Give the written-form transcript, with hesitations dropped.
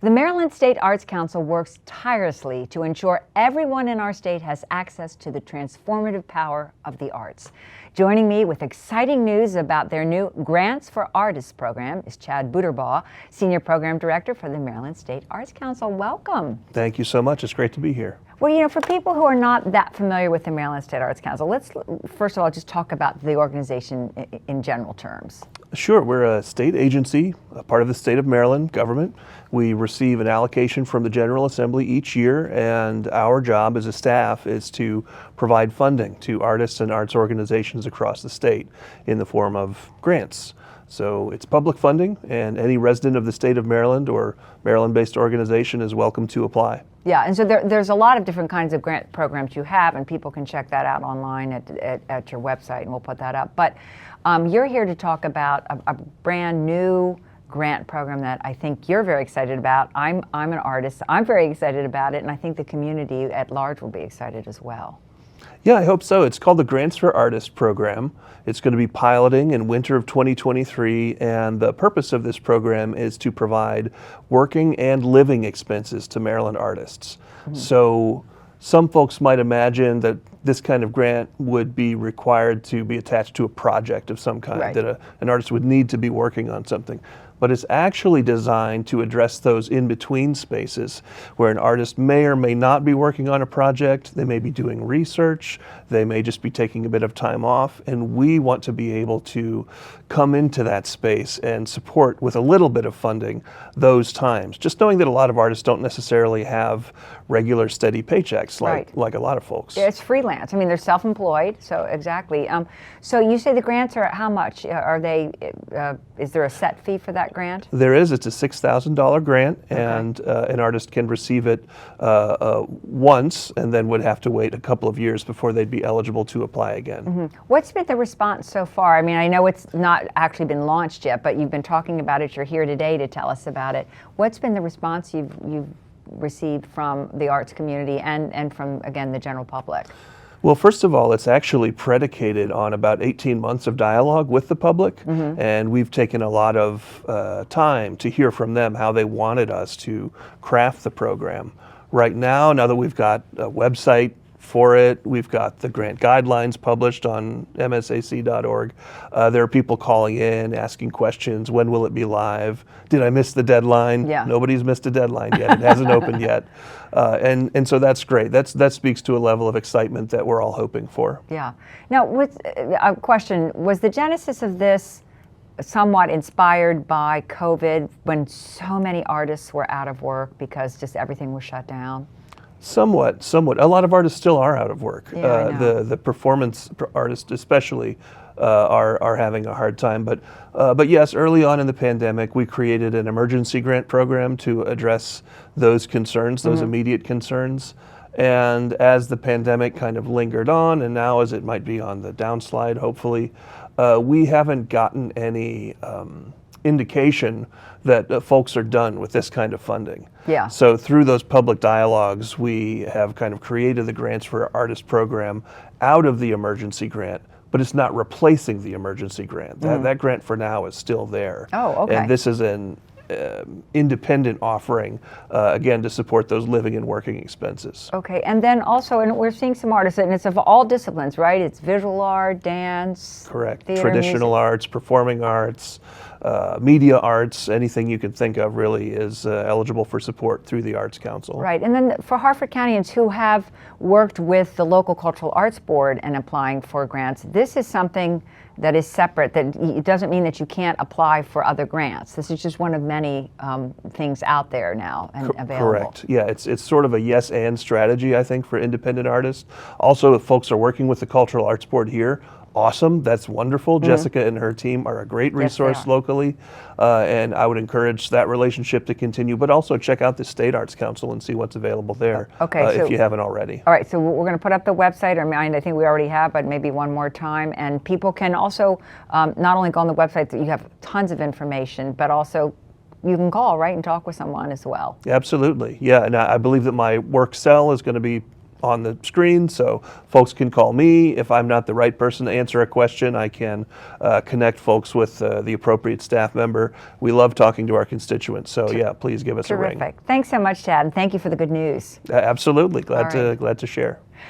The Maryland State Arts Council works tirelessly to ensure everyone in our state has access to the transformative power of the arts. Joining me with exciting news about their new Grants for Artists program is Chad Buterbaugh, Senior Program Director for the Maryland State Arts Council. Welcome. Thank you so much. It's great to be here. Well, you know, for people who are not that familiar with the Maryland State Arts Council, let's first of all just talk about the organization in general terms. Sure. We're a state agency, a part of the state of Maryland government. We receive an allocation from the General Assembly each year, and our job as a staff is to provide funding to artists and arts organizations across the state in the form of grants. So it's public funding, and any resident of the state of Maryland or Maryland-based organization is welcome to apply. Yeah, and so there's a lot of different kinds of grant programs you have, and people can check that out online at your website, and we'll put that up. But you're here to talk about a brand new grant program that I think you're very excited about. I'm an artist. I'm very excited about it, and I think the community at large will be excited as well. Yeah, I hope so. It's called the Grants for Artists program. It's going to be piloting in winter of 2023, and the purpose of this program is to provide working and living expenses to Maryland artists. Mm-hmm. So some folks might imagine that this kind of grant would be required to be attached to a project of some kind, right, that an artist would need to be working on something. But it's actually designed to address those in-between spaces where an artist may or may not be working on a project, they may be doing research, they may just be taking a bit of time off, and we want to be able to come into that space and support with a little bit of funding those times. Just knowing that a lot of artists don't necessarily have regular steady paychecks like a lot of folks. It's freelance. I mean, they're self-employed, so exactly. So you say the grants are how much? Are they, is there a set fee for that grant? There is. It's a $6,000 grant, and an artist can receive it once and then would have to wait a couple of years before they'd be eligible to apply again. Mm-hmm. What's been the response so far? I mean, I know it's not actually been launched yet, but you've been talking about it. You're here today to tell us about it. What's been the response you've received from the arts community and from, again, the general public? Well, first of all, it's actually predicated on about 18 months of dialogue with the public, mm-hmm, and we've taken a lot of time to hear from them how they wanted us to craft the program. Right now that we've got a website for it, we've got the grant guidelines published on msac.org. There are people calling in, asking questions. When will it be live? Did I miss the deadline? Yeah. Nobody's missed a deadline yet. It hasn't opened yet. And so that's great. That speaks to a level of excitement that we're all hoping for. Yeah. Now, with a question, was the genesis of this somewhat inspired by COVID when so many artists were out of work because just everything was shut down? Somewhat. A lot of artists still are out of work. Yeah, the performance artists especially are having a hard time. But yes, early on in the pandemic, we created an emergency grant program to address those concerns, those, mm-hmm, immediate concerns. And as the pandemic kind of lingered on, and now as it might be on the downslide, hopefully, we haven't gotten any indication that folks are done with this kind of funding. Yeah. So through those public dialogues, we have kind of created the Grants for Artists program out of the emergency grant, but it's not replacing the emergency grant. That grant for now is still there. Oh, okay. And this is an independent offering, again, to support those living and working expenses. Okay, and then also, and we're seeing some artists, and it's of all disciplines, right? It's visual art, dance, correct, theater, traditional music, arts, performing arts, media arts, anything you can think of really is eligible for support through the Arts Council. Right, and then for Harford Countyans who have worked with the local Cultural Arts Board and applying for grants, this is something that is separate, that it doesn't mean that you can't apply for other grants. This is just one of many things out there now and available. Correct, yeah, it's sort of a yes and strategy, I think, for independent artists. Also, if folks are working with the Cultural Arts Board here, awesome, that's wonderful. Mm-hmm. Jessica and her team are a great resource, yes, locally, and I would encourage that relationship to continue, but also check out the State Arts Council and see what's available there, if you haven't already. All right, so we're going to put up the website, I think we already have, but maybe one more time, and people can also not only go on the website, you have tons of information, but also you can call, right, and talk with someone as well. Absolutely, yeah, and I believe that my work cell is going to be on the screen, so folks can call me. If I'm not the right person to answer a question, I can connect folks with the appropriate staff member. We love talking to our constituents, so yeah, please give us a ring. Terrific. Thanks so much, Chad, and thank you for the good news. Absolutely, glad All right. to share.